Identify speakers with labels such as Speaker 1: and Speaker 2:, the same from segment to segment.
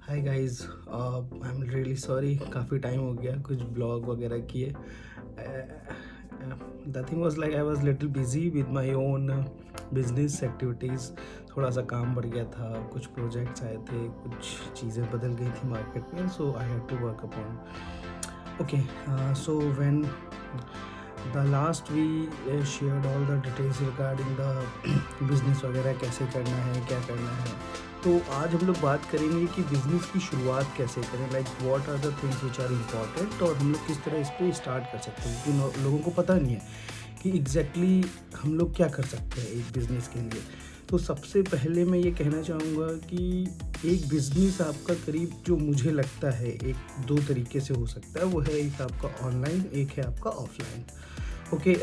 Speaker 1: Hi guys, I am really sorry, काफ़ी time हो गया कुछ ब्लॉग वगैरह किए। The thing was like I was little busy with my own business activities. थोड़ा सा काम बढ़ गया था, कुछ प्रोजेक्ट्स आए थे, कुछ चीज़ें बदल गई थी मार्केट में, so I had to work upon. Okay, so when the last we shared all the details regarding the business वगैरह, कैसे करना है, क्या करना है। तो आज हम लोग बात करेंगे कि बिज़नेस की शुरुआत कैसे करें, like what are the things which are important, और हम लोग किस तरह इस पर स्टार्ट कर सकते हैं, क्योंकि लोगों को पता नहीं है कि एग्जैक्टली हम लोग क्या कर सकते हैं एक बिज़नेस के लिए। तो सबसे पहले मैं ये कहना चाहूँगा कि एक बिज़नेस आपका करीब, जो मुझे लगता है, एक दो तरीके से हो सकता है। वो है एक आपका ऑनलाइन, एक है आपका ऑफलाइन। ओके,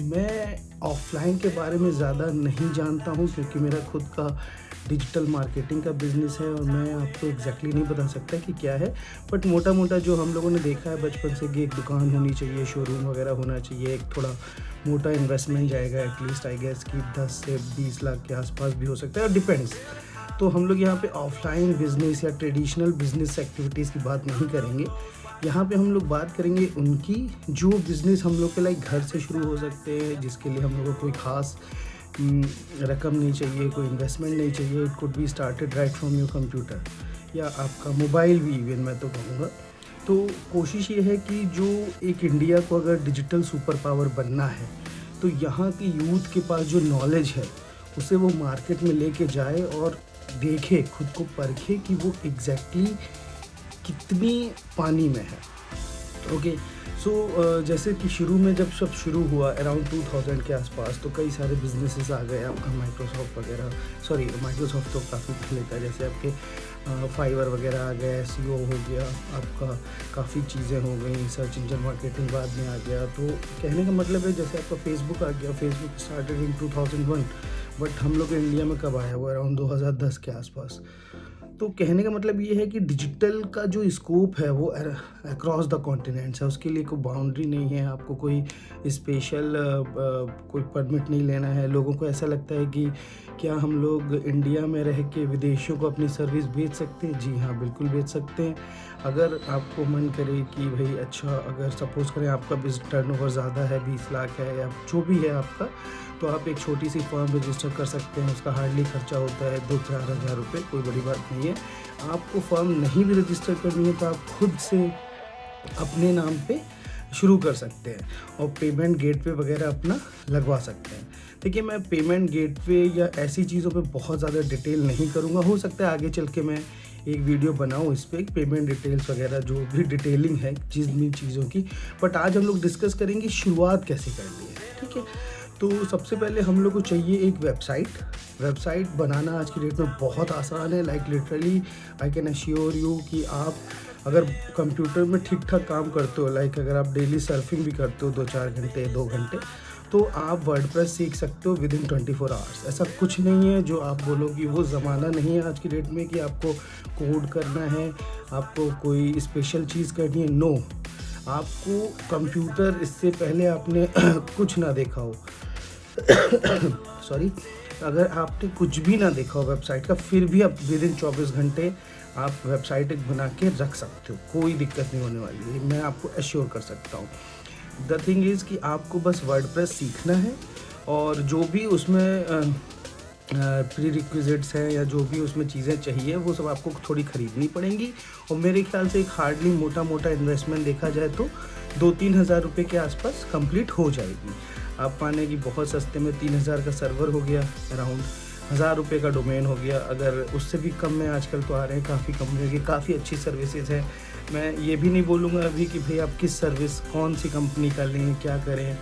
Speaker 1: मैं ऑफलाइन के बारे में ज़्यादा नहीं जानता हूँ, क्योंकि मेरा खुद का डिजिटल मार्केटिंग का बिज़नेस है और मैं आपको एग्जैक्टली नहीं बता सकता कि क्या है। बट मोटा मोटा जो हम लोगों ने देखा है बचपन से कि एक दुकान होनी चाहिए, शोरूम वगैरह होना चाहिए, एक थोड़ा मोटा इन्वेस्टमेंट जाएगा, एटलीस्ट आई गेस कि 10 से 20 लाख के आसपास भी हो सकता है, और डिपेंड्स। तो हम लोग यहाँ पे ऑफलाइन बिजनेस या ट्रेडिशनल बिजनेस एक्टिविटीज़ की बात नहीं करेंगे। यहाँ पे हम लोग बात करेंगे उनकी जो बिज़नेस हम लोग के लाइक घर से शुरू हो सकते हैं, जिसके लिए हम लोग को कोई ख़ास रकम नहीं चाहिए, कोई इन्वेस्टमेंट नहीं चाहिए। It could be started right from your computer या आपका मोबाइल भी, इवन मैं तो कहूँगा। तो कोशिश ये है कि जो एक इंडिया को अगर डिजिटल सुपर पावर बनना है, तो यहाँ की यूथ के पास जो नॉलेज है उसे वो मार्केट में लेके जाए और देखे, खुद को परखे कि वो एग्जैक्टली कितनी पानी में है। ओके, सो जैसे कि शुरू में जब सब शुरू हुआ अराउंड 2000 के आसपास, तो कई सारे बिजनेसेस आ गए, आपका माइक्रोसॉफ्ट वगैरह, सॉरी माइक्रोसॉफ्ट तो काफ़ी पहले था, जैसे आपके फाइवर वगैरह आ गया, एसईओ हो गया आपका, काफ़ी चीज़ें हो गई, सर्च इंजन मार्केटिंग बाद में आ गया। तो कहने का मतलब है जैसे आपका फेसबुक आ गया, फेसबुक स्टार्टेड इन 2001, बट हम लोग इंडिया में कब आया, वो अराउंड 2010 के आसपास। तो कहने का मतलब ये है कि डिजिटल का जो स्कोप है वो अक्रॉस द कॉन्टिनेंट्स है, उसके लिए कोई बाउंड्री नहीं है, आपको कोई स्पेशल कोई परमिट नहीं लेना है। लोगों को ऐसा लगता है कि क्या हम लोग इंडिया में रह के विदेशों को अपनी सर्विस बेच सकते हैं? जी हाँ, बिल्कुल बेच सकते हैं। अगर आपको मन करे कि भाई अच्छा, अगर सपोज़ करें आपका बिज़नेस टर्नओवर ज़्यादा है, 20 लाख है या जो भी है आपका, तो आप एक छोटी सी फर्म रजिस्टर कर सकते हैं। उसका हार्डली खर्चा होता है 2-4 हज़ार रुपये, कोई बड़ी बात नहीं है। आपको फर्म नहीं भी रजिस्टर करनी है तो आप खुद से अपने नाम पे शुरू कर सकते हैं और पेमेंट गेटवे वगैरह अपना लगवा सकते हैं। देखिए, मैं पेमेंट गेटवे या ऐसी चीज़ों पे बहुत ज़्यादा डिटेल नहीं करूँगा। हो सकता है आगे चल के मैं एक वीडियो बनाऊँ इस पे, पेमेंट डिटेल्स वगैरह जो भी डिटेलिंग है जिन चीज़ों की। बट आज हम लोग डिस्कस करेंगे शुरुआत कैसे करनी है, ठीक है। तो सबसे पहले हम लोग को चाहिए एक वेबसाइट बनाना आज की डेट में बहुत आसान है। Like literally I can assure you कि आप अगर कंप्यूटर में ठीक ठाक काम करते हो, लाइक अगर आप डेली सर्फिंग भी करते हो 2-4 घंटे, 2 घंटे, तो आप वर्डप्रेस सीख सकते हो विदिन 24 आवर्स। ऐसा कुछ नहीं है जो आप बोलोगे, वो ज़माना नहीं है आज की डेट में कि आपको कोड करना है, आपको कोई स्पेशल चीज़ करनी है। नो, आपको कंप्यूटर, इससे पहले आपने कुछ ना देखा हो सॉरी, अगर आपने कुछ भी ना देखा हो वेबसाइट का, फिर भी आप विदिन 24 घंटे आप वेबसाइट एक बना के रख सकते हो, कोई दिक्कत नहीं होने वाली है, मैं आपको एश्योर कर सकता हूँ। द थिंग इज़ कि आपको बस वर्डप्रेस सीखना है, और जो भी उसमें प्री रिक्विजिट्स हैं या जो भी उसमें चीज़ें चाहिए वो सब आपको थोड़ी ख़रीदनी पड़ेंगी। और मेरे ख्याल से एक हार्डली मोटा मोटा इन्वेस्टमेंट देखा जाए तो 2-3 हज़ार रुपये के आसपास कंप्लीट हो जाएगी। आप माने कि बहुत सस्ते में 3,000 का सर्वर हो गया, अराउंड 1,000 रुपये का डोमेन हो गया। अगर उससे भी कम में आजकल तो आ रहे हैं काफ़ी कंपनियों की, काफ़ी अच्छी सर्विसेज हैं। मैं ये भी नहीं बोलूँगा अभी कि भाई आप किस सर्विस, कौन सी कंपनी का लें, क्या करें,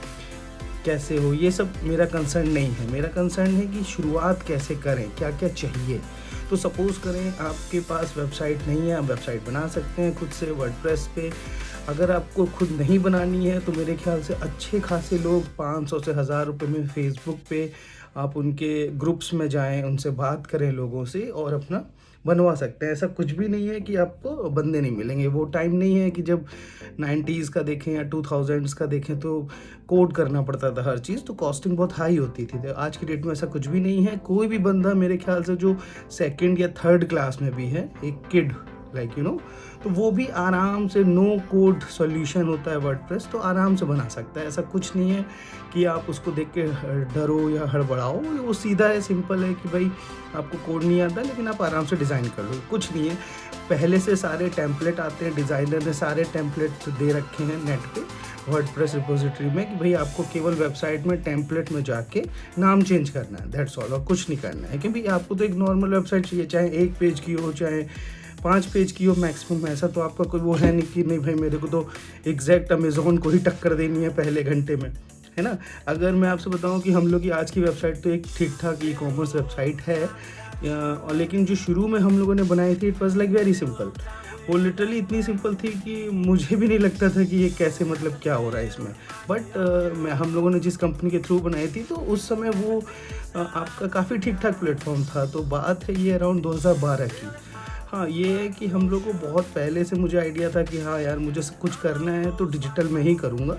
Speaker 1: कैसे हो, ये सब मेरा कंसर्न नहीं है। मेरा कंसर्न है कि शुरुआत कैसे करें, क्या क्या चाहिए। तो सपोज़ करें आपके पास वेबसाइट नहीं है, आप वेबसाइट बना सकते हैं खुद से वर्डप्रेस पे। अगर आपको खुद नहीं बनानी है तो मेरे ख्याल से अच्छे खासे लोग 500 से 1,000 रुपये में फेसबुक पे आप उनके ग्रुप्स में जाएँ, उनसे बात करें लोगों से और अपना बनवा सकते हैं। ऐसा कुछ भी नहीं है कि आपको बंदे नहीं मिलेंगे। वो टाइम नहीं है कि जब 90s का देखें या 2000s का देखें तो कोड करना पड़ता था हर चीज़, तो कॉस्टिंग बहुत हाई होती थी। तो आज की डेट में ऐसा कुछ भी नहीं है। कोई भी बंदा मेरे ख्याल से जो सेकंड या थर्ड क्लास में भी है, एक किड लाइक तो वो भी आराम से नो कोड सॉल्यूशन होता है वर्डप्रेस, तो आराम से बना सकता है। ऐसा कुछ नहीं है कि आप उसको देख के डरो या हड़बड़ाओ। वो सीधा है, सिंपल है कि भाई आपको कोड नहीं आता लेकिन आप आराम से डिज़ाइन कर लो, कुछ नहीं है। पहले से सारे टेम्पलेट आते हैं, डिज़ाइनर ने सारे टेम्पलेट दे रखे हैं नेट पे वर्डप्रेस रिपोजिटरी में कि भाई आपको केवल वेबसाइट में टेम्पलेट में जाके नाम चेंज करना है, दैट्स ऑल, और कुछ नहीं करना है। क्योंकि आपको तो एक नॉर्मल वेबसाइट चाहिए, चाहे 1 पेज की हो चाहे 5 पेज की हो मैक्सिमम। ऐसा तो आपका कोई वो है नहीं कि नहीं भाई मेरे को तो एग्जैक्ट अमेज़ॉन को ही टक्कर देनी है पहले घंटे में, है ना। अगर मैं आपसे बताऊं कि हम लोग की आज की वेबसाइट तो एक ठीक ठाक ई कॉमर्स वेबसाइट है, और लेकिन जो शुरू में हम लोगों ने बनाई थी it was like very simple. वो लिटरली इतनी सिंपल थी कि मुझे भी नहीं लगता था कि ये कैसे, मतलब क्या हो रहा है इसमें। बट हम लोगों ने जिस कंपनी के थ्रू बनाई थी तो उस समय वो आपका काफ़ी ठीक ठाक प्लेटफॉर्म था। तो बात है ये अराउंड 2012 की। हाँ, ये है कि हम लोग को बहुत पहले से मुझे आइडिया था कि हाँ यार मुझे कुछ करना है तो डिजिटल में ही करूँगा,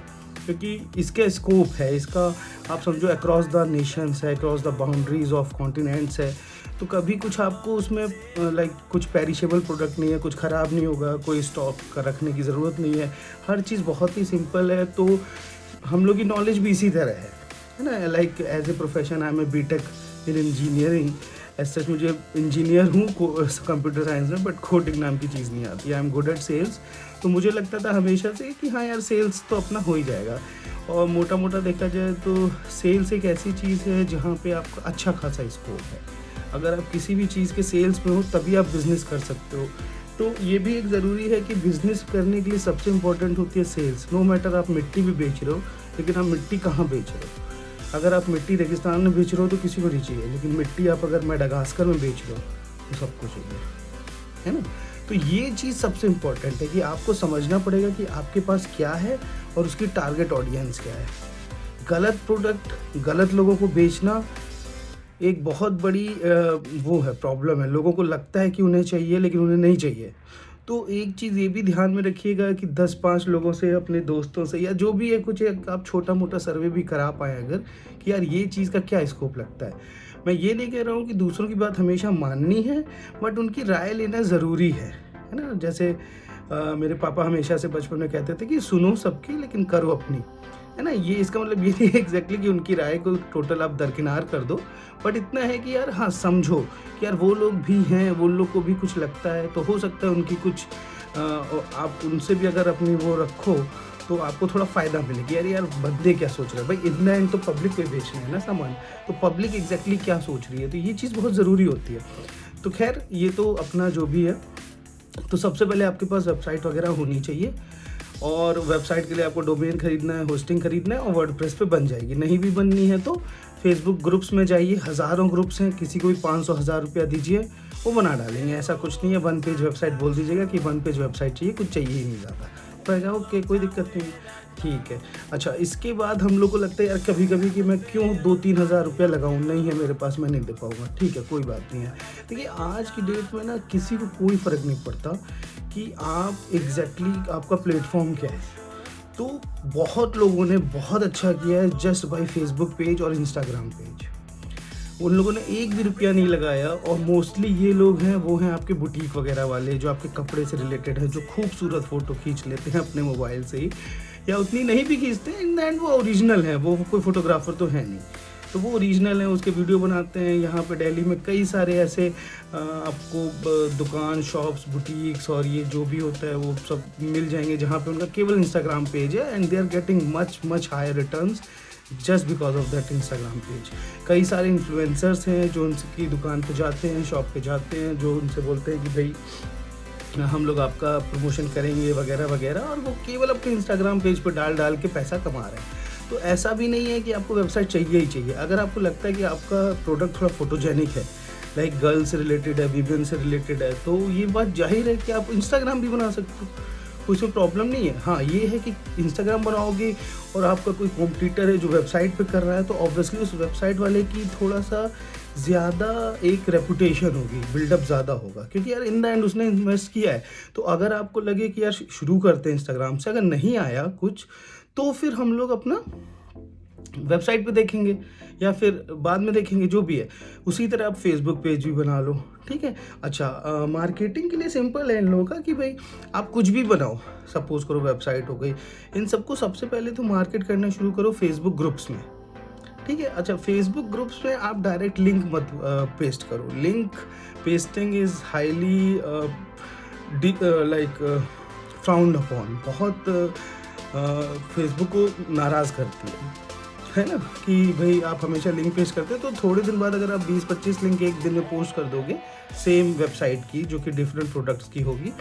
Speaker 1: क्योंकि इसका स्कोप है, इसका आप समझो अक्रॉस द नेशंस है, across the boundaries of continents है। तो कभी कुछ आपको उसमें लाइक कुछ पेरिशेबल प्रोडक्ट नहीं है, कुछ ख़राब नहीं होगा, कोई स्टॉक का रखने की ज़रूरत नहीं है, हर चीज़ बहुत ही सिंपल है। तो हम लोग की नॉलेज भी इसी तरह है ना। Like as a profession I am a BTech in engineering, ऐसे मुझे इंजीनियर हूँ कंप्यूटर साइंस में, बट कोडिंग नाम की चीज़ नहीं आती। I am good at sales. तो मुझे लगता था हमेशा से कि हाँ यार सेल्स तो अपना हो ही जाएगा। और मोटा मोटा देखा जाए तो सेल्स एक ऐसी चीज़ है जहाँ पे आपका अच्छा खासा स्कोप है। अगर आप किसी भी चीज़ के सेल्स में हो तभी आप बिज़नेस कर सकते हो। तो ये भी एक ज़रूरी है कि बिज़नेस करने के लिए सबसे इम्पोर्टेंट होती है सेल्स। नो मैटर आप मिट्टी भी बेच रहे हो, लेकिन आप मिट्टी कहाँ बेच रहे हो। अगर आप मिट्टी रेगिस्तान में बेच रहे हो तो किसी को नहीं चाहिए, लेकिन मिट्टी आप अगर मेडागास्कर में बेच रहे हो तो सबको चाहिए, है ना। तो ये चीज़ सबसे इम्पोर्टेंट है कि आपको समझना पड़ेगा कि आपके पास क्या है और उसकी टारगेट ऑडियंस क्या है। गलत प्रोडक्ट गलत लोगों को बेचना एक बहुत बड़ी वो है, प्रॉब्लम है। लोगों को लगता है कि उन्हें चाहिए लेकिन उन्हें नहीं चाहिए। तो एक चीज़ ये भी ध्यान में रखिएगा कि 10-5 लोगों से, अपने दोस्तों से या जो भी है, कुछ एक आप छोटा मोटा सर्वे भी करा पाएँ अगर, कि यार ये चीज़ का क्या स्कोप लगता है। मैं ये नहीं कह रहा हूँ कि दूसरों की बात हमेशा माननी है, बट उनकी राय लेना ज़रूरी है ना। जैसे मेरे पापा हमेशा से बचपन में कहते थे कि सुनो सबकी लेकिन करो अपनी, है ना। ये इसका मतलब ये नहीं एग्जैक्टली कि उनकी राय को टोटल आप दरकिनार कर दो, बट इतना है कि यार हाँ समझो कि यार वो लोग भी हैं, वो लोग को भी कुछ लगता है, तो हो सकता है उनकी कुछ आप उनसे भी अगर अपनी वो रखो तो आपको थोड़ा फ़ायदा मिलेगी। यार बंदे क्या सोच रहे हैं भाई, इतना एंड तो पब्लिक को बेचना है ना सामान, तो पब्लिक एग्जैक्टली क्या सोच रही है, तो ये चीज़ बहुत ज़रूरी होती है। तो खैर ये तो अपना जो भी है, तो सबसे पहले आपके पास वेबसाइट वगैरह होनी चाहिए, और वेबसाइट के लिए आपको डोमेन खरीदना है, होस्टिंग खरीदना है, और वर्डप्रेस पे बन जाएगी। नहीं भी बननी है तो फेसबुक ग्रुप्स में जाइए, हज़ारों ग्रुप्स हैं, किसी को भी 500-1000 रुपया दीजिए, वो बना डालेंगे। ऐसा कुछ नहीं है, 1 पेज वेबसाइट बोल दीजिएगा कि 1 पेज वेबसाइट चाहिए, कुछ चाहिए ही नहीं ज़्यादा, कहेगा ओके कोई दिक्कत नहीं, ठीक है। अच्छा, इसके बाद हम लोग को लगता है यार कभी कभी कि मैं क्यों 2-3 हज़ार रुपया लगाऊँ, नहीं है मेरे पास, मैं नहीं दे पाऊँगा, ठीक है कोई बात नहीं है। देखिए आज की डेट में ना किसी को कोई फ़र्क नहीं पड़ता कि आप एग्जैक्टली आपका प्लेटफॉर्म क्या है। तो बहुत लोगों ने बहुत अच्छा किया है जस्ट बाय फेसबुक पेज और इंस्टाग्राम पेज। उन लोगों ने 1 भी रुपया नहीं लगाया, और मोस्टली ये लोग हैं वो हैं आपके बुटीक वगैरह वाले जो आपके कपड़े से रिलेटेड हैं, जो खूबसूरत फ़ोटो खींच लेते हैं अपने मोबाइल से ही, या उतनी नहीं भी खींचते, इन द एंड वो ओरिजिनल है, वो कोई फोटोग्राफर तो है नहीं, तो वो ओरिजिनल है, उसके वीडियो बनाते हैं। यहाँ पे दिल्ली में कई सारे ऐसे आपको दुकान, शॉप्स, बुटीक्स और ये जो भी होता है वो सब मिल जाएंगे जहाँ पे उनका केवल इंस्टाग्राम पेज है, and they are getting much higher returns just because of that Instagram page. कई सारे इन्फ्लुएंसर्स हैं जो उनकी दुकान पे जाते हैं, शॉप पे जाते हैं, जो उनसे बोलते हैं कि भाई हम लोग आपका प्रमोशन करेंगे वगैरह वगैरह, और वो केवल अपने इंस्टाग्राम पेज पे डाल के पैसा कमा रहे हैं। तो ऐसा भी नहीं है कि आपको वेबसाइट चाहिए ही चाहिए। अगर आपको लगता है कि आपका प्रोडक्ट थोड़ा फोटोजेनिक है, लाइक गर्ल से रिलेटेड है, वीमेन से रिलेटेड है, तो ये बात जाहिर है कि आप इंस्टाग्राम भी बना सकते हो। कोई उसमें प्रॉब्लम नहीं है। हाँ, ये है कि इंस्टाग्राम बनाओगे और आपका कोई कॉम्पिटिटर है जो वेबसाइट पे कर रहा है, तो ऑब्वियसली उस वेबसाइट वाले की थोड़ा-सा ज़्यादा एक रेपुटेशन होगी, बिल्डअप ज़्यादा होगा, क्योंकि यार इन द एंड उसने इन्वेस्ट किया है। तो अगर आपको लगे कि यार शुरू करते हैं इंस्टाग्राम से, अगर नहीं आया कुछ, तो फिर हम लोग अपना वेबसाइट पे देखेंगे या फिर बाद में देखेंगे, जो भी है। उसी तरह आप फेसबुक पेज भी बना लो, ठीक है। अच्छा, मार्केटिंग के लिए सिंपल है इन लोगों का कि भाई आप कुछ भी बनाओ, सपोज करो वेबसाइट हो गई, इन सबको सबसे पहले तो मार्केट करना शुरू करो फेसबुक ग्रुप्स में, ठीक है। अच्छा, फेसबुक ग्रुप्स में आप डायरेक्ट लिंक मत पेस्ट करो। Link pasting is highly like frowned upon, बहुत फेसबुक को नाराज़ करती है ना, कि भाई आप हमेशा लिंक पेस्ट करते हैं। तो थोड़े दिन बाद अगर आप 20-25 लिंक एक दिन में पोस्ट कर दोगे सेम वेबसाइट की, जो कि डिफरेंट प्रोडक्ट्स की होगी,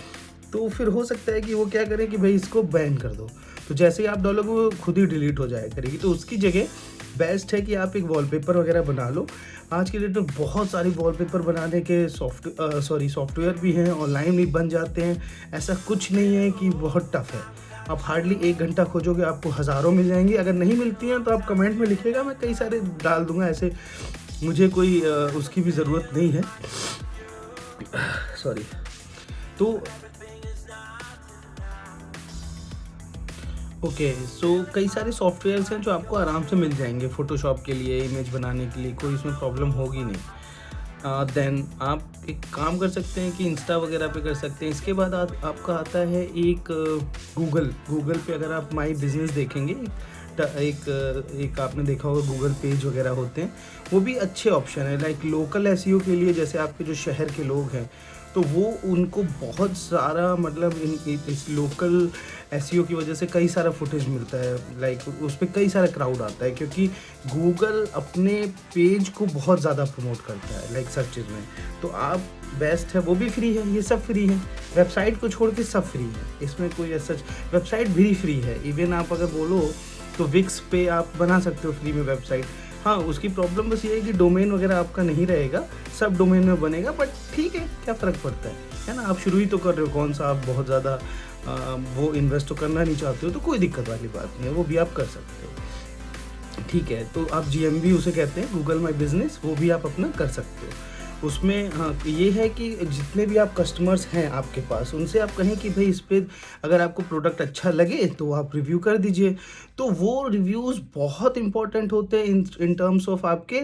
Speaker 1: तो फिर हो सकता है कि वो क्या करें कि भाई इसको बैन कर दो। तो जैसे ही आप डालोगे वो खुद ही डिलीट हो जाया करेगी। तो उसकी जगह बेस्ट है कि आप एक वॉलपेपर वगैरह बना लो। आज के डेट में बहुत सारे वॉलपेपर बनाने के सॉफ्टवेयर भी हैं, ऑनलाइन भी बन जाते हैं। ऐसा कुछ नहीं है कि बहुत टफ है। आप हार्डली 1 घंटा खोजोगे, आपको हज़ारों मिल जाएंगी। अगर नहीं मिलती हैं तो आप कमेंट में लिखिएगा, मैं कई सारे डाल दूंगा। ऐसे मुझे कोई उसकी भी ज़रूरत नहीं है, सॉरी। तो ओके, सो कई सारे सॉफ्टवेयर्स हैं जो आपको आराम से मिल जाएंगे फोटोशॉप के लिए, इमेज बनाने के लिए, कोई इसमें प्रॉब्लम होगी नहीं। देन आप एक काम कर सकते हैं कि इंस्टा वगैरह पे कर सकते हैं। इसके बाद आपका आता है एक गूगल पे अगर आप माई बिजनेस देखेंगे, एक आपने देखा होगा गूगल पेज वगैरह होते हैं, वो भी अच्छे ऑप्शन है। लाइक लोकल एसईओ के लिए, जैसे आपके जो शहर के लोग हैं, तो वो उनको बहुत सारा मतलब इस लोकल एसईओ की वजह से कई सारा फुटेज मिलता है। लाइक उस पर कई सारा क्राउड आता है, क्योंकि गूगल अपने पेज को बहुत ज़्यादा प्रमोट करता है लाइक सर्चेज में। तो आप बेस्ट है, वो भी फ्री है, ये सब फ्री है। वेबसाइट को छोड़ के सब फ्री है, इसमें कोई ऐसा वेबसाइट भी फ्री है। इवन आप अगर बोलो तो विक्स पे आप बना सकते हो फ्री में वेबसाइट। हाँ, उसकी प्रॉब्लम बस ये है कि डोमेन वगैरह आपका नहीं रहेगा, सब डोमेन में बनेगा, बट ठीक है, क्या फ़र्क पड़ता है ना। आप शुरू ही तो कर रहे हो, कौन सा आप बहुत ज़्यादा वो इन्वेस्ट तो करना नहीं चाहते हो, तो कोई दिक्कत वाली बात नहीं है, वो भी आप कर सकते हो, ठीक है। तो आप GMB उसे कहते हैं, गूगल माई बिजनेस, वो भी आप अपना कर सकते हो। उसमें हाँ, ये है कि जितने भी आप कस्टमर्स हैं आपके पास, उनसे आप कहें कि भाई इस पर अगर आपको प्रोडक्ट अच्छा लगे तो आप रिव्यू कर दीजिए। तो वो रिव्यूज़ बहुत इंपॉर्टेंट होते हैं इन टर्म्स ऑफ आपके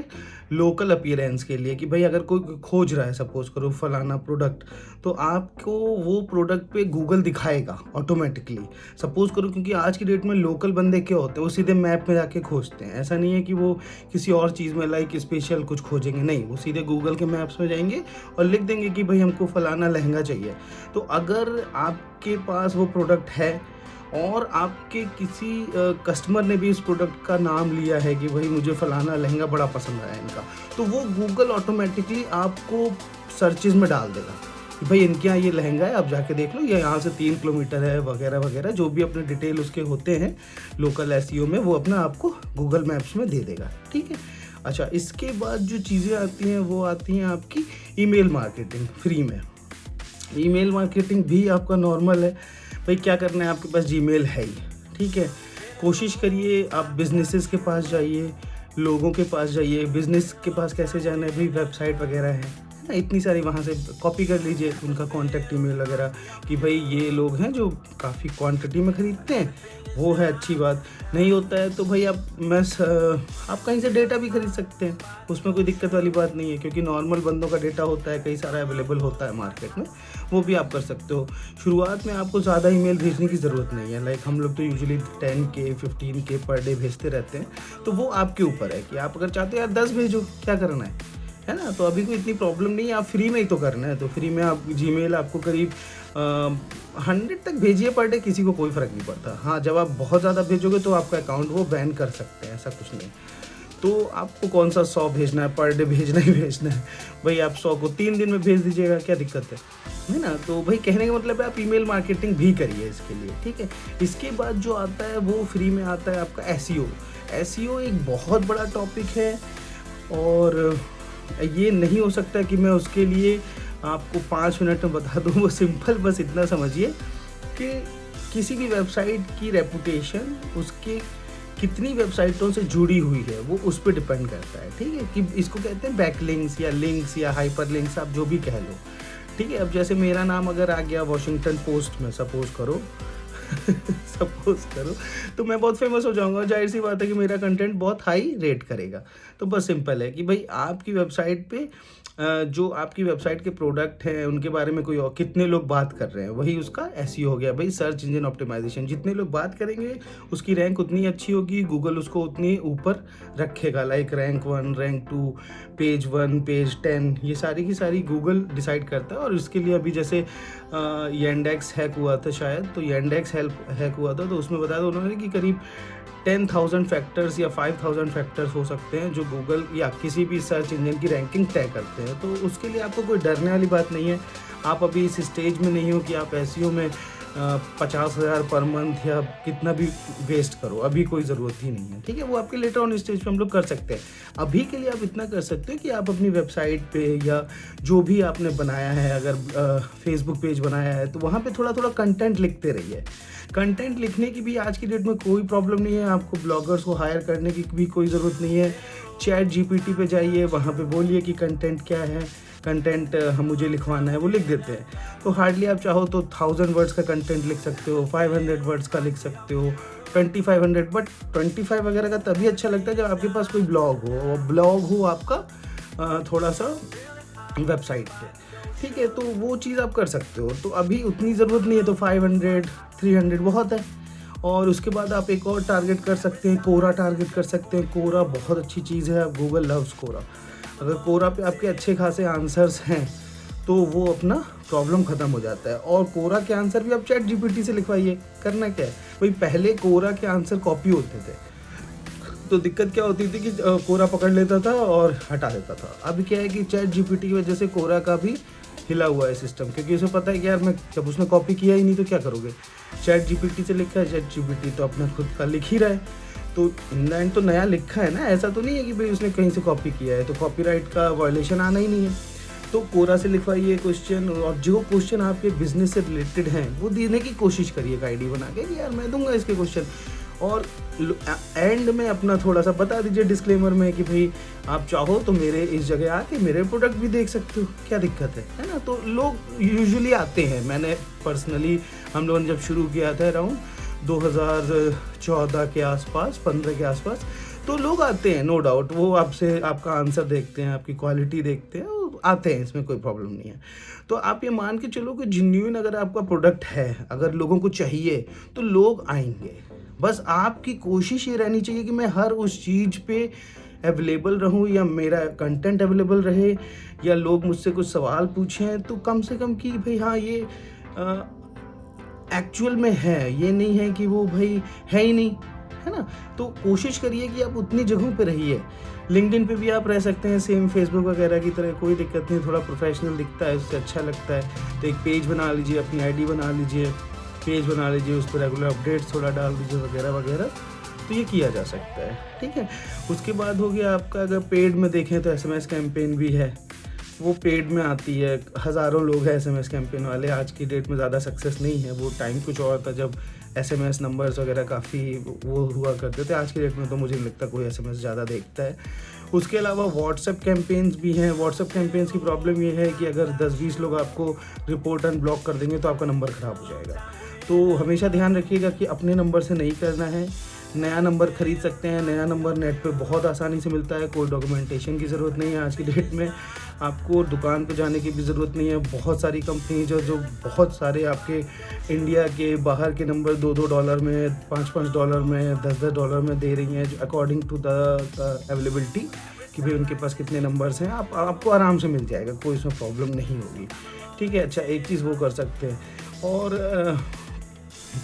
Speaker 1: लोकल अपीयरेंस के लिए, कि भाई अगर कोई खोज रहा है, सपोज करो फलाना प्रोडक्ट, तो आपको वो प्रोडक्ट पे गूगल दिखाएगा ऑटोमेटिकली। सपोज करो, क्योंकि आज की डेट में लोकल बंदे क्या होते हैं, वो सीधे मैप में जाके खोजते हैं। ऐसा नहीं है कि वो किसी और चीज़ में लाइक स्पेशल कुछ खोजेंगे, नहीं, वो सीधे गूगल के मैप्स में जाएंगे और लिख देंगे कि भाई हमको फलाना लहंगा चाहिए। तो अगर आपके पास वो प्रोडक्ट है और आपके किसी कस्टमर ने भी इस प्रोडक्ट का नाम लिया है कि भाई मुझे फलाना लहंगा बड़ा पसंद आया इनका, तो वो गूगल ऑटोमेटिकली आपको सर्चेज में डाल देगा कि भाई इनके यहाँ ये लहंगा है, आप जाके देख लो, ये यहाँ से 3 किलोमीटर है, वगैरह वगैरह, जो भी अपने डिटेल उसके होते हैं लोकल एसईओ में, वो अपना आपको गूगल मैप्स में दे देगा, ठीक है। अच्छा, इसके बाद जो चीज़ें आती हैं वो आती हैं आपकी ईमेल मार्केटिंग फ्री में। ईमेल मार्केटिंग भी आपका नॉर्मल है भाई, क्या करना है, आपके पास जीमेल है ही, ठीक है। कोशिश करिए आप बिजनेसेस के पास जाइए, लोगों के पास जाइए। बिजनेस के पास कैसे जाना है भाई, वेबसाइट वगैरह है ना, इतनी सारी, वहाँ से कॉपी कर लीजिए उनका कॉन्टैक्ट ईमेल वगैरह कि भाई ये लोग हैं जो काफ़ी क्वांटिटी में ख़रीदते हैं, वो है अच्छी बात। नहीं होता है तो भाई आप कहीं से डेटा भी खरीद सकते हैं, उसमें कोई दिक्कत वाली बात नहीं है, क्योंकि नॉर्मल बंदों का डेटा होता है, कई सारा अवेलेबल होता है मार्केट में, वो भी आप कर सकते हो। शुरुआत में आपको ज़्यादा ईमेल भेजने की ज़रूरत नहीं है। लाइक हम लोग तो usually 10K 15K per day भेजते रहते हैं, तो वो आपके ऊपर है कि आप अगर चाहते हो यार 10 भेजो, क्या करना है ना। तो अभी कोई इतनी प्रॉब्लम नहीं है, आप फ्री में ही तो करना है, तो फ्री में आप जीमेल आपको करीब 100 तक भेजिए पर डे, किसी को कोई फ़र्क नहीं पड़ता। हाँ, जब आप बहुत ज़्यादा भेजोगे तो आपका अकाउंट वो बैन कर सकते हैं, ऐसा कुछ नहीं। तो आपको कौन सा 100 भेजना है, पर डे भेजना ही भेजना है भाई, आप 100 को 3 दिन में भेज दीजिएगा, क्या दिक्कत है ना। तो भाई कहने का मतलब है आप ईमेल मार्केटिंग भी करिए इसके लिए, ठीक है। इसके बाद जो आता है वो फ्री में आता है आपका एसईओ। एसईओ एक बहुत बड़ा टॉपिक है और ये नहीं हो सकता कि मैं उसके लिए आपको 5 मिनट में बता दूँ। वो सिंपल बस इतना समझिए कि किसी भी वेबसाइट की रेपुटेशन उसके कितनी वेबसाइटों से जुड़ी हुई है वो उस पर डिपेंड करता है, ठीक है। कि इसको कहते हैं बैकलिंक्स या लिंक्स या हाइपरलिंक्स, आप जो भी कह लो, ठीक है। अब जैसे मेरा नाम अगर आ गया वॉशिंगटन पोस्ट में, सपोज करो सपोज करो, तो मैं बहुत फेमस हो जाऊंगा, जाहिर सी बात है कि मेरा कंटेंट बहुत हाई रेट करेगा। तो बस सिंपल है कि भाई आपकी वेबसाइट पे जो आपकी वेबसाइट के प्रोडक्ट हैं उनके बारे में कोई और कितने लोग बात कर रहे हैं, वही उसका एसईओ हो गया भाई, सर्च इंजन ऑप्टिमाइजेशन। जितने लोग बात करेंगे उसकी रैंक उतनी अच्छी होगी, गूगल उसको उतनी ऊपर रखेगा, like rank 1, rank 2, page 1, page 10, ये सारी की सारी गूगल डिसाइड करता है। और इसके लिए अभी जैसे येंडेक्स हैक हुआ था शायद, तो येंडेक्स हैक हुआ था, तो उसमें बताया था उन्होंने कि करीब 10,000 फैक्टर्स या 5,000 फैक्टर्स हो सकते हैं जो गूगल या किसी भी सर्च इंजन की रैंकिंग तय करते हैं। तो उसके लिए आपको कोई डरने वाली बात नहीं है। आप अभी इस स्टेज में नहीं हो कि आप एसईओ में 50,000 पर मंथ या कितना भी वेस्ट करो, अभी कोई ज़रूरत ही नहीं है, ठीक है। वो आपके लेटर ऑन स्टेज पे हम लोग कर सकते हैं। अभी के लिए आप इतना कर सकते हो कि आप अपनी वेबसाइट पे या जो भी आपने बनाया है, अगर फेसबुक पेज बनाया है तो वहाँ पे थोड़ा थोड़ा कंटेंट लिखते रहिए। कंटेंट लिखने की भी आज की डेट में कोई प्रॉब्लम नहीं है, आपको ब्लॉगर्स को हायर करने की भी कोई ज़रूरत नहीं है। चैट जीपीटी पे जाइए, वहाँ पे बोलिए कि कंटेंट क्या है, कंटेंट हम मुझे लिखवाना है, वो लिख देते हैं। तो हार्डली आप चाहो तो 1000 वर्ड्स का कंटेंट लिख सकते हो, 500 वर्ड्स का लिख सकते हो, 2500, बट 25 वगैरह का तभी अच्छा लगता है जब आपके पास कोई ब्लॉग हो, और ब्लॉग हो आपका थोड़ा सा वेबसाइट पे, ठीक है। तो वो चीज़ आप कर सकते हो। तो अभी उतनी ज़रूरत नहीं है, तो 500, 300 बहुत है। और उसके बाद आप एक और टारगेट कर सकते हैं, कोरा टारगेट कर सकते हैं। कोरा बहुत अच्छी चीज़ है, गूगल लव्स कोरा। अगर कोरा पे आपके अच्छे खासे आंसर्स हैं तो वो अपना प्रॉब्लम ख़त्म हो जाता है। और कोरा के आंसर भी आप चैट जीपीटी से लिखवाइए। करना क्या है भाई, पहले कोरा के आंसर कॉपी होते थे, तो दिक्कत क्या होती थी कि कोरा पकड़ लेता था और हटा देता था। अब क्या है कि चैट जीपीटी की वजह से कोरा का भी हिला हुआ है सिस्टम, क्योंकि उसे पता है कि यार मैं जब उसने कॉपी किया ही नहीं तो क्या करोगे, चैट जीपीटी से लिखा है, चैट जीपीटी तो अपना खुद का लिख ही रहा है, तो इनलाइन तो नया लिखा है ना, ऐसा तो नहीं है कि भाई उसने कहीं से कॉपी किया है, तो कॉपीराइट का वायलेशन आना ही नहीं है। तो कोरा से लिखवाइए क्वेश्चन, और जो क्वेश्चन आपके बिजनेस से रिलेटेड हैं वो देने की कोशिश करिएगा आईडी बना के कि यार मैं दूंगा इसके क्वेश्चन। और एंड में अपना थोड़ा सा बता दीजिए डिस्क्लेमर में कि भाई आप चाहो तो मेरे इस जगह आके मेरे प्रोडक्ट भी देख सकते हो, क्या दिक्कत है ना। तो लोग यूजुअली आते हैं, मैंने पर्सनली, हम लोगों ने जब शुरू किया था अराउंड 2014 के आसपास, 15 के आसपास, तो लोग आते हैं, नो डाउट। वो आपसे आपका आंसर देखते हैं, आपकी क्वालिटी देखते हैं, आते हैं, इसमें कोई प्रॉब्लम नहीं है। तो आप ये मान के चलो कि जेन्युइन अगर आपका प्रोडक्ट है, अगर लोगों को चाहिए तो लोग आएंगे। बस आपकी कोशिश ये रहनी चाहिए कि मैं हर उस चीज़ पे अवेलेबल रहूं, या मेरा कंटेंट अवेलेबल रहे, या लोग मुझसे कुछ सवाल पूछें तो कम से कम कि भाई हाँ ये एक्चुअल में है, ये नहीं है कि वो भाई है ही नहीं, है ना। तो कोशिश करिए कि आप उतनी जगहों पे रहिए। लिंक्डइन पे भी आप रह सकते हैं, सेम फेसबुक वगैरह की तरह, कोई दिक्कत नहीं, थोड़ा प्रोफेशनल दिखता है, उससे अच्छा लगता है। तो एक पेज बना लीजिए, अपनी आईडी बना लीजिए, पेज बना लीजिए, उस पर रेगुलर अपडेट्स थोड़ा डाल दीजिए वगैरह वगैरह, तो ये किया जा सकता है, ठीक है। उसके बाद हो गया आपका, अगर पेड में देखें तो एसएमएस कैंपेन भी है, वो पेड में आती है, हज़ारों लोग हैं एसएमएस कैंपेन वाले। आज की डेट में ज़्यादा सक्सेस नहीं है, वो टाइम कुछ और था जब एसएमएस नंबर्स वगैरह काफ़ी वो हुआ करते थे। आज की डेट में तो मुझे नहीं लगता कोई एसएमएस ज़्यादा देखता है। उसके अलावा व्हाट्सएप कैंपेन्स भी हैं। व्हाट्सएप कैंपेन्स की प्रॉब्लम ये है कि अगर 10-20 लोग आपको रिपोर्ट एंड ब्लॉक कर देंगे तो आपका नंबर ख़राब हो जाएगा। तो हमेशा ध्यान रखिएगा कि अपने नंबर से नहीं करना है, नया नंबर ख़रीद सकते हैं। नया नंबर नेट पे बहुत आसानी से मिलता है, कोई डॉक्यूमेंटेशन की ज़रूरत नहीं है। आज की डेट में आपको दुकान पे जाने की भी ज़रूरत नहीं है। बहुत सारी कंपनी जो बहुत सारे आपके इंडिया के बाहर के नंबर $2-2 में, $5-5 में, $10-10 में दे रही हैं, अकॉर्डिंग टू द अवेलेबिलिटी, कि भाई उनके पास कितने नंबर्स हैं। आपको आराम से मिल जाएगा, कोई इसमें प्रॉब्लम नहीं होगी, ठीक है। अच्छा, एक चीज़ वो कर सकते हैं। और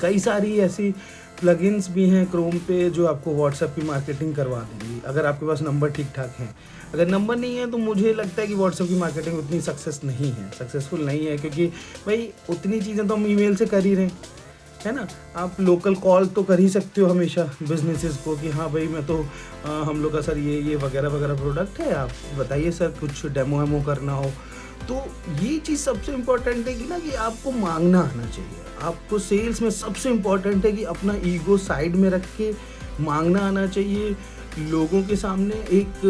Speaker 1: कई सारी ऐसी प्लगइन्स भी हैं क्रोम पे जो आपको व्हाट्सएप की मार्केटिंग करवा देंगी, अगर आपके पास नंबर ठीक ठाक हैं। अगर नंबर नहीं है तो मुझे लगता है कि व्हाट्सएप की मार्केटिंग उतनी सक्सेसफुल नहीं है, क्योंकि भाई उतनी चीज़ें तो हम ईमेल से कर ही रहे हैं, है ना। आप लोकल कॉल तो कर ही सकते हो हमेशा बिजनेसेस को कि हाँ भाई मैं तो हम लोग का सर ये वगैरह वगैरह प्रोडक्ट है, आप बताइए सर, कुछ डेमो वेमो करना हो तो ये चीज़ सबसे इम्पोर्टेंट है कि ना कि आपको मांगना आना चाहिए। आपको सेल्स में सबसे इम्पोर्टेंट है कि अपना ईगो साइड में रख के मांगना आना चाहिए। लोगों के सामने एक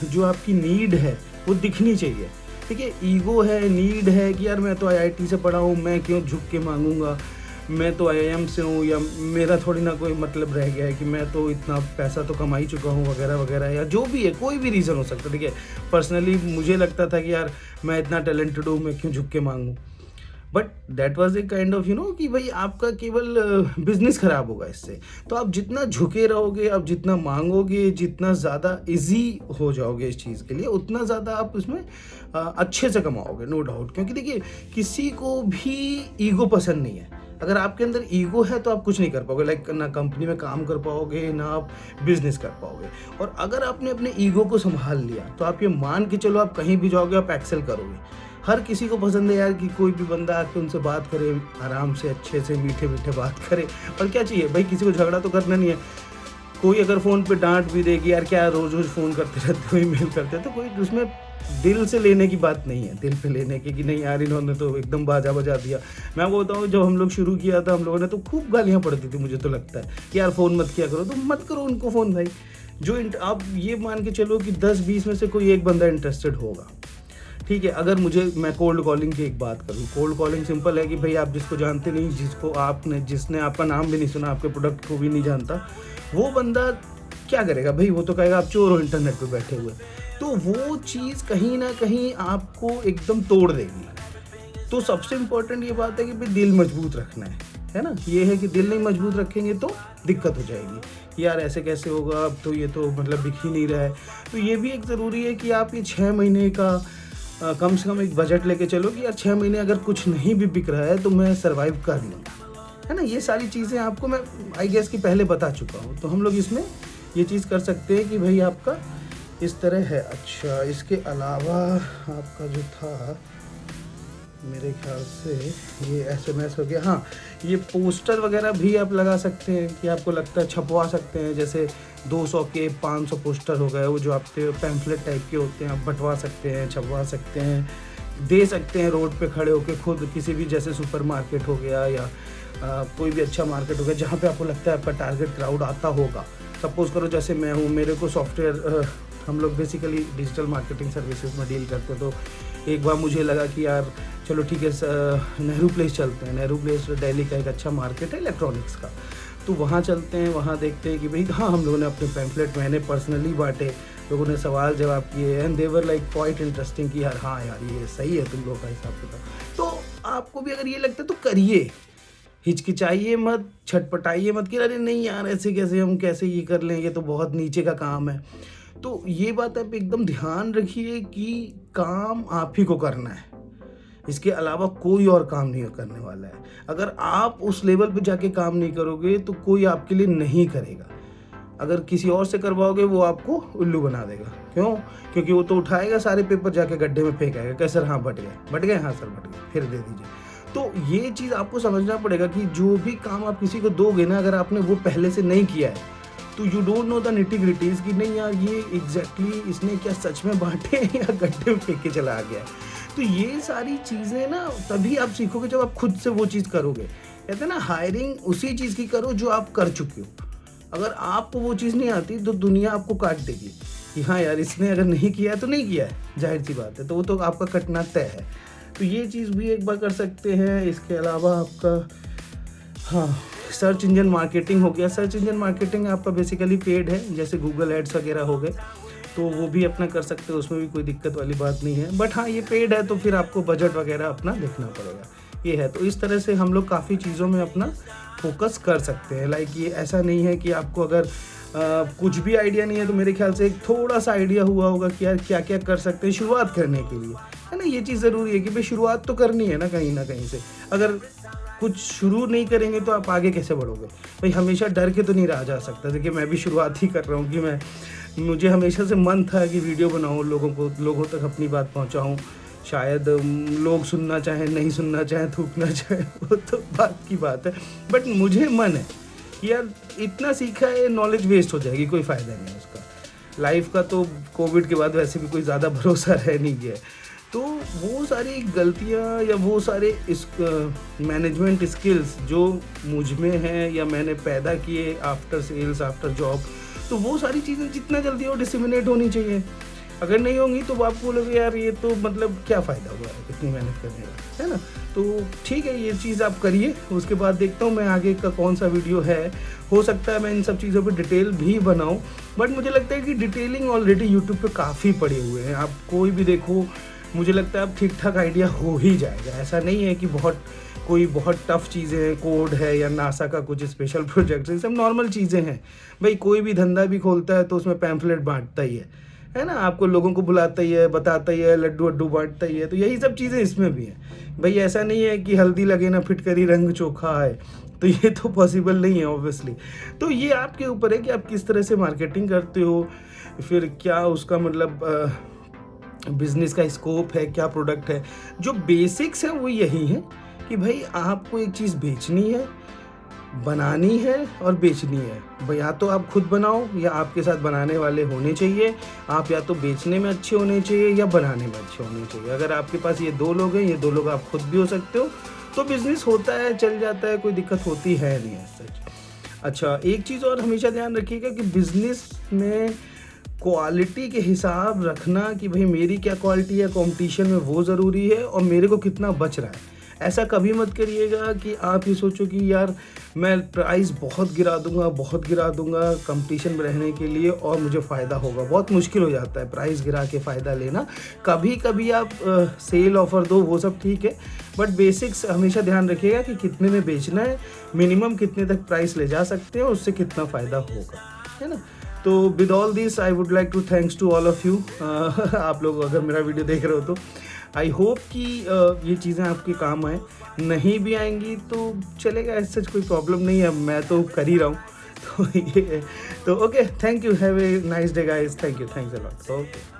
Speaker 1: जो आपकी नीड है वो दिखनी चाहिए। ठीक है, ईगो है, नीड है कि यार मैं तो आईआईटी से पढ़ा हूँ, मैं क्यों झुक के मांगूंगा, मैं तो आईआईएम से हूँ, या मेरा थोड़ी ना कोई मतलब रह गया है कि मैं तो इतना पैसा तो कमा ही चुका हूँ वगैरह वगैरह, या जो भी है, कोई भी रीज़न हो सकता है। ठीक है, पर्सनली मुझे लगता था कि यार मैं इतना टैलेंटेड हूँ, मैं क्यों झुक के मांगूँ। But that was a kind of कि भाई आपका केवल बिजनेस खराब होगा इससे। तो आप जितना झुके रहोगे, आप जितना मांगोगे, जितना ज़्यादा इजी हो जाओगे इस चीज़ के लिए, उतना ज़्यादा आप उसमें अच्छे से कमाओगे, नो डाउट। क्योंकि देखिए, किसी को भी ईगो पसंद नहीं है। अगर आपके अंदर ईगो है तो आप कुछ नहीं कर पाओगे, लाइक ना कंपनी में काम कर पाओगे, ना आप बिजनेस कर पाओगे। और अगर आपने अपने ईगो को संभाल लिया तो आप ये मान के चलो, आप कहीं भी जाओगे आप एक्सेल करोगे। हर किसी को पसंद है यार कि कोई भी बंदा आके उनसे बात करे, आराम से अच्छे से मीठे मीठे बात करे। और क्या चाहिए भाई, किसी को झगड़ा तो करना नहीं है। कोई अगर फ़ोन पे डांट भी देगी, यार क्या रोज़ रोज़ फ़ोन करते रहते हो, ईमेल करते हो, तो कोई उसमें दिल से लेने की बात नहीं है, दिल पे लेने की कि नहीं यार इन्होंने तो एकदम बाजा बजा दिया। मैं आपको बताऊँ, जब हम लोग शुरू किया था, हम लोगों ने तो खूब गालियाँ पड़ती थी, मुझे तो लगता है कि यार फ़ोन मत किया करो, तो मत करो उनको फ़ोन भाई। जो आप ये मान के चलो कि 10-20 में से कोई एक बंदा इंटरेस्टेड होगा। ठीक है, अगर मैं कोल्ड कॉलिंग की एक बात करूँ, कोल्ड कॉलिंग सिंपल है कि भाई आप जिसको जानते नहीं, जिसने आपका नाम भी नहीं सुना, आपके प्रोडक्ट को भी नहीं जानता, वो बंदा क्या करेगा भाई, वो तो कहेगा आप चोर हो इंटरनेट पे बैठे हुए। तो वो चीज़ कहीं ना कहीं आपको एकदम तोड़ देगी। तो सबसे इम्पोर्टेंट ये बात है कि भाई दिल मजबूत रखना है ना। ये है कि दिल नहीं मजबूत रखेंगे तो दिक्कत हो जाएगी कि यार ऐसे कैसे होगा, अब तो ये तो मतलब दिख ही नहीं रहा है। तो ये भी एक ज़रूरी है कि आप ये 6 महीने का कम से कम एक बजट लेके चलो कि यार 6 महीने अगर कुछ नहीं भी बिक रहा है तो मैं सर्वाइव कर लूँगा, है ना। ये सारी चीज़ें आपको मैं आई गेस कि पहले बता चुका हूँ। तो हम लोग इसमें ये चीज़ कर सकते हैं कि भाई आपका इस तरह है। अच्छा, इसके अलावा आपका जो था, मेरे ख्याल से ये एसएमएस हो गया। हाँ, ये पोस्टर वगैरह भी आप लगा सकते हैं कि आपको लगता है, छपवा सकते हैं। जैसे 200 के 500 पोस्टर हो गए, वो जो आपके पैम्फलेट टाइप के होते हैं, आप बंटवा सकते हैं, छपवा सकते हैं, दे सकते हैं रोड पे खड़े होकर खुद, किसी भी जैसे सुपर मार्केट हो गया या कोई भी अच्छा मार्केट हो गया जहाँ पे आपको लगता है आपका टारगेट क्राउड आता होगा। सपोज़ करो जैसे मैं हूँ, मेरे को सॉफ्टवेयर, हम लोग बेसिकली डिजिटल मार्केटिंग सर्विसेज में डील करते हैं। तो एक बार मुझे लगा कि यार चलो ठीक है, नेहरू प्लेस चलते हैं। नेहरू प्लेस दिल्ली का एक अच्छा मार्केट है इलेक्ट्रॉनिक्स का, तो वहाँ चलते हैं, वहाँ देखते हैं कि भाई हाँ, हम लोगों ने अपने पैम्फलेट मैंने पर्सनली बांटे, लोगों ने सवाल जवाब किए, and they were like quite interesting कि यार हाँ यार ये सही है तुम लोगों का हिसाब किताब। तो आपको भी अगर ये लगता है तो करिए, हिचकिचाइए मत, छटपटाइए मत कि अरे नहीं यार ऐसे कैसे, हम कैसे ये कर लें, ये तो बहुत नीचे का काम है। तो ये बात आप एकदम ध्यान रखिए कि काम आप ही को करना है, इसके अलावा कोई और काम नहीं करने वाला है। अगर आप उस लेवल पे जाके काम नहीं करोगे तो कोई आपके लिए नहीं करेगा। अगर किसी और से करवाओगे वो आपको उल्लू बना देगा। क्यों? क्योंकि वो तो उठाएगा सारे पेपर, जाके गड्ढे में फेंकेगा कि सर हाँ बट गए, हाँ सर बट गए, फिर दे दीजिए। तो ये चीज़ आपको समझना पड़ेगा कि जो भी काम आप किसी को दोगे ना, अगर आपने वो पहले से नहीं किया है तो यू डोंट नो द निटी-ग्रिटीज़ कि नहीं यार ये एग्जैक्टली इसने क्या सच में बांटे या गड्ढे में फेंक के चला गया। तो ये सारी चीज़ें ना तभी आप सीखोगे जब आप खुद से वो चीज़ करोगे। कहते हैं ना, हायरिंग उसी चीज़ की करो जो आप कर चुके हो। अगर आपको वो चीज़ नहीं आती तो दुनिया आपको काट देगी कि हाँ यार इसने अगर नहीं किया है तो नहीं किया है, जाहिर सी बात है, तो वो तो आपका कटना तय है। तो ये चीज़ भी एक बार कर सकते हैं। इसके अलावा आपका हाँ, सर्च इंजन मार्केटिंग हो गया। सर्च इंजन मार्केटिंग आपका बेसिकली पेड है, जैसे गूगल एड्स वगैरह हो गए, तो वो भी अपना कर सकते हो, उसमें भी कोई दिक्कत वाली बात नहीं है। बट हाँ, ये पेड है तो फिर आपको बजट वगैरह अपना देखना पड़ेगा, ये है। तो इस तरह से हम लोग काफ़ी चीज़ों में अपना फोकस कर सकते हैं। लाइक ये ऐसा नहीं है कि आपको अगर कुछ भी आइडिया नहीं है तो मेरे ख्याल से एक थोड़ा सा आइडिया हुआ होगा कि यार क्या क्या कर सकते हैं शुरुआत करने के लिए, है ना। ये चीज़ ज़रूरी है कि भाई शुरुआत तो करनी है ना कहीं से। अगर कुछ शुरू नहीं करेंगे तो आप आगे कैसे बढ़ोगे भाई। हमेशा डर के तो नहीं रहा जा सकता। देखिए मैं भी शुरुआत ही कर रहा हूँ कि मुझे हमेशा से मन था कि वीडियो बनाऊँ, लोगों तक अपनी बात पहुँचाऊँ। शायद लोग सुनना चाहें, नहीं सुनना चाहें, थूकना चाहें, वो तो बात की बात है। बट मुझे मन है कि यार इतना सीखा है, नॉलेज वेस्ट हो जाएगी, कोई फ़ायदा नहीं है उसका। लाइफ का तो कोविड के बाद वैसे भी कोई ज़्यादा भरोसा रह नहीं गया है। तो वो सारी गलतियाँ या वो सारे इस मैनेजमेंट स्किल्स जो मुझ में हैं या मैंने पैदा किए आफ्टर सेल्स, आफ्टर जॉब, तो वो सारी चीज़ें जितना जल्दी हो डिसिमिनेट होनी चाहिए। अगर नहीं होंगी तो आप बोलोगे यार ये तो मतलब क्या फ़ायदा हुआ है इतनी मेहनत करने का, है ना? तो ठीक है, ये चीज़ आप करिए, उसके बाद देखता हूँ मैं आगे का कौन सा वीडियो है। हो सकता है मैं इन सब चीज़ों पे डिटेल भी बनाऊँ, बट मुझे लगता है कि डिटेलिंग ऑलरेडी यूट्यूब पे काफ़ी पड़े हुए हैं। आप कोई भी देखो, मुझे लगता है अब ठीक-ठाक आइडिया हो ही जाएगा। ऐसा नहीं है कि बहुत टफ़ चीज़ें हैं, कोड है या नासा का कुछ स्पेशल प्रोजेक्ट्स, ये सब नॉर्मल चीज़ें हैं। भई कोई भी धंधा भी खोलता है तो उसमें पैम्फलेट बाँटता ही है ना? आपको लोगों को बुलाता ही है, बताता ही है, लड्डू-वड्डू बाँटता ही है, तो यही सब चीज़ें इसमें भी हैं। भई ऐसा नहीं है कि हल्दी लगे ना फिटकरी रंग चोखा है, तो ये तो पॉसिबल नहीं है ऑब्वियसली। तो ये आपके ऊपर है कि आप किस तरह से मार्केटिंग करते हो, फिर क्या उसका मतलब बिज़नेस का स्कोप है, क्या प्रोडक्ट है। जो बेसिक्स हैं वो यही हैं कि भाई आपको एक चीज़ बेचनी है, बनानी है और बेचनी है। भाई या तो आप खुद बनाओ या आपके साथ बनाने वाले होने चाहिए। आप या तो बेचने में अच्छे होने चाहिए या बनाने में अच्छे होने चाहिए। अगर आपके पास ये 2 लोग हैं, ये 2 लोग आप खुद भी हो सकते हो, तो बिज़नेस होता है, चल जाता है, कोई दिक्कत होती है नहीं एज़ सच। अच्छा, एक चीज़ और हमेशा ध्यान रखिएगा कि बिज़नेस में क्वालिटी के हिसाब रखना कि भाई मेरी क्या क्वालिटी है कंपटीशन में, वो ज़रूरी है, और मेरे को कितना बच रहा है। ऐसा कभी मत करिएगा कि आप ये सोचो कि यार मैं प्राइस बहुत गिरा दूंगा कंपटीशन में रहने के लिए और मुझे फ़ायदा होगा। बहुत मुश्किल हो जाता है प्राइस गिरा के फ़ायदा लेना। कभी कभी आप सेल ऑफ़र दो, वो सब ठीक है, बट बेसिक्स हमेशा ध्यान रखिएगा कि कितने में बेचना है, मिनिमम कितने तक प्राइस ले जा सकते हैं, उससे कितना फ़ायदा होगा, है ना? तो with all this I would like to thanks to all of you. आप लोग अगर मेरा वीडियो देख रहे हो तो आई होप कि ये चीज़ें आपके काम आएँ। नहीं भी आएँगी तो चलेगा, ऐसा कोई प्रॉब्लम नहीं है, मैं तो कर ही रहा हूँ। तो ये तो okay, thank you, have a nice day guys, thank you, thanks a lot, okay.